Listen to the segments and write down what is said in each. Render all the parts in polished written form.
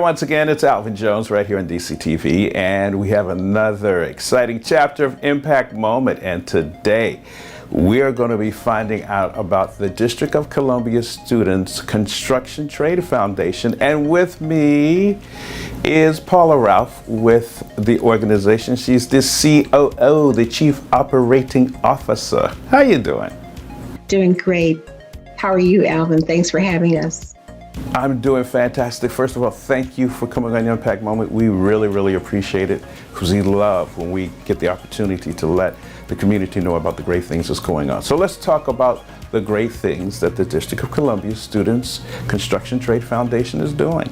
once again, it's Alvin Jones right here on DCTV, and we have another exciting chapter of Impact Moment. And today, we are going to be finding out about the District of Columbia Students Construction Trade Foundation. And with me is Paula Ralph with the organization. She's the COO, the Chief Operating Officer. How you doing? Doing great. How are you, Alvin? Thanks for having us. I'm doing fantastic. First of all, thank you for coming on Impact Moment. We really appreciate it, because we love when we get the opportunity to let the community know about the great things that's going on. So let's talk about the great things that the District of Columbia Students Construction Trade Foundation is doing.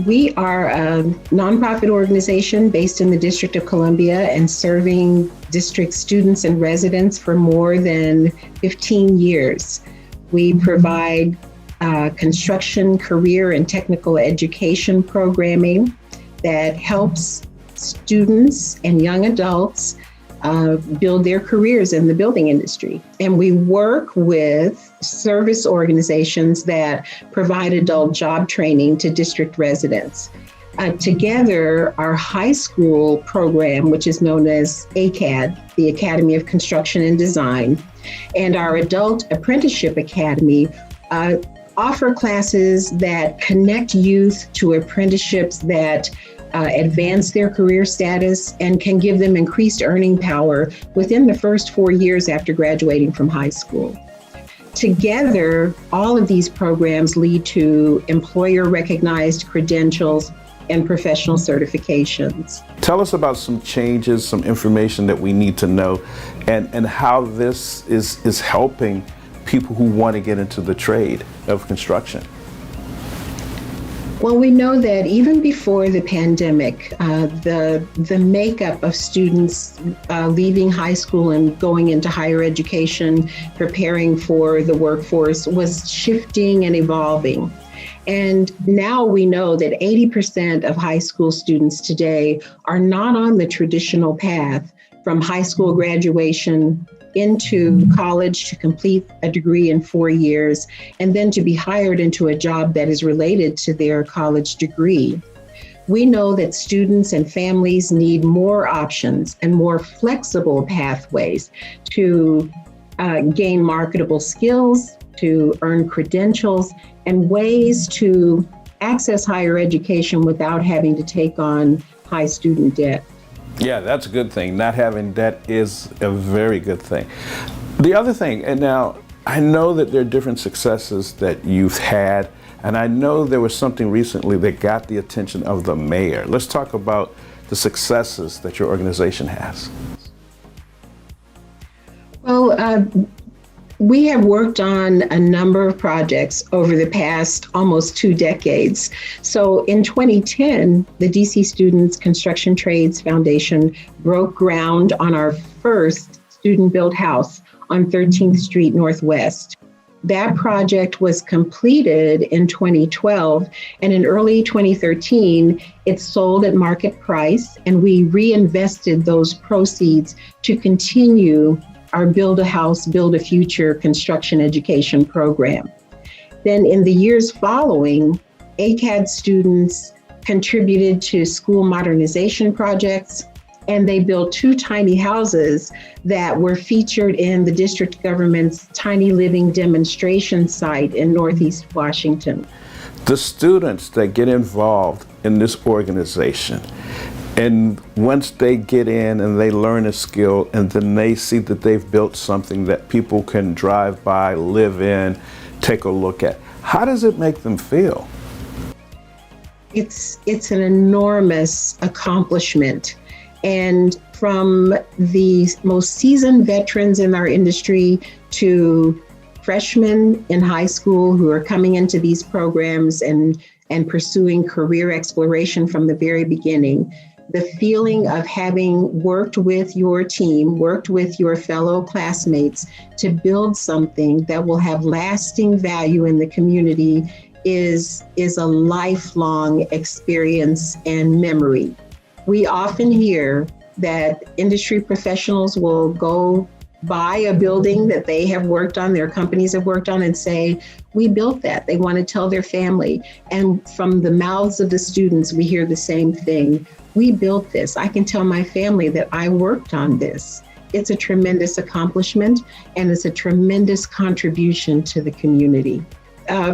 We are a nonprofit organization based in the District of Columbia and serving district students and residents for more than 15 years. We provide construction, career, and technical education programming that helps students and young adults build their careers in the building industry. And we work with service organizations that provide adult job training to district residents. Together, our high school program, which is known as ACAD, the Academy of Construction and Design, and our Adult Apprenticeship Academy offer classes that connect youth to apprenticeships that advance their career status and can give them increased earning power within the first 4 years after graduating from high school. Together, all of these programs lead to employer-recognized credentials and professional certifications. Tell us about some changes, some information that we need to know, and how this is helping people who want to get into the trade of construction. Well, we know that even before the pandemic, the makeup of students leaving high school and going into higher education, preparing for the workforce, was shifting and evolving. And now we know that 80% of high school students today are not on the traditional path from high school graduation into college to complete a degree in 4 years, and then to be hired into a job that is related to their college degree. We know that students and families need more options and more flexible pathways to gain marketable skills, to earn credentials, and ways to access higher education without having to take on high student debt. Yeah, that's a good thing. Not having debt is a very good thing. The other thing, and now I know that there are different successes that you've had, and I know there was something recently that got the attention of the mayor. Let's talk about the successes that your organization has. Well, we have worked on a number of projects over the past almost 2 decades. So in 2010, the DC Students Construction Trades Foundation broke ground on our first student-built house on 13th Street Northwest. That project was completed in 2012, and in early 2013, it sold at market price, and we reinvested those proceeds to continue our Build a House, Build a Future construction education program. Then in the years following, ACAD students contributed to school modernization projects, and they built 2 tiny houses that were featured in the district government's Tiny Living demonstration site in Northeast Washington. The students that get involved in this organization, and once they get in and they learn a skill, and then they see that they've built something that people can drive by, live in, take a look at, how does it make them feel? It's an enormous accomplishment. And from the most seasoned veterans in our industry to freshmen in high school who are coming into these programs and pursuing career exploration from the very beginning, the feeling of having worked with your team, worked with your fellow classmates to build something that will have lasting value in the community is a lifelong experience and memory. We often hear that industry professionals will go buy a building that they have worked on, their companies have worked on, and say, we built that. They want to tell their family. And from the mouths of the students, we hear the same thing. We built this. I can tell my family that I worked on this. It's a tremendous accomplishment, and it's a tremendous contribution to the community.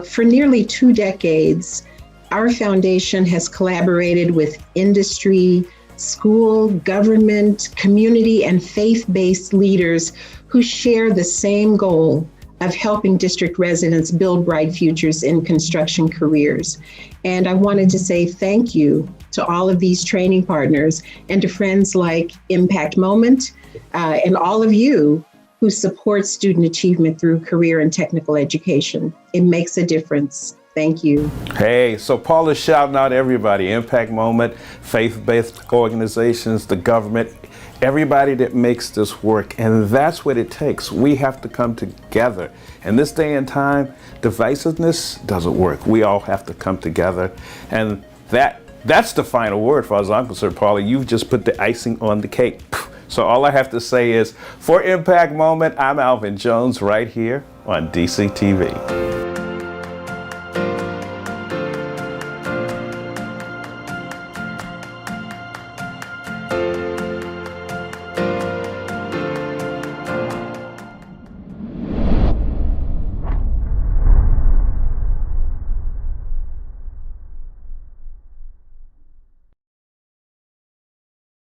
For nearly 2 decades, our foundation has collaborated with industry, school, government, community, and faith-based leaders who share the same goal of helping district residents build bright futures in construction careers. And I wanted to say thank you to all of these training partners and to friends like Impact Moment and all of you who support student achievement through career and technical education. It makes a difference. Thank you. Hey, so Paul is shouting out everybody, Impact Moment, faith-based organizations, the government, everybody that makes this work. And that's what it takes. We have to come together. In this day and time, divisiveness doesn't work. We all have to come together. And that's the final word, as far as I'm concerned, Paula. You've just put the icing on the cake. So all I have to say is, for Impact Moment, I'm Alvin Jones right here on DCTV.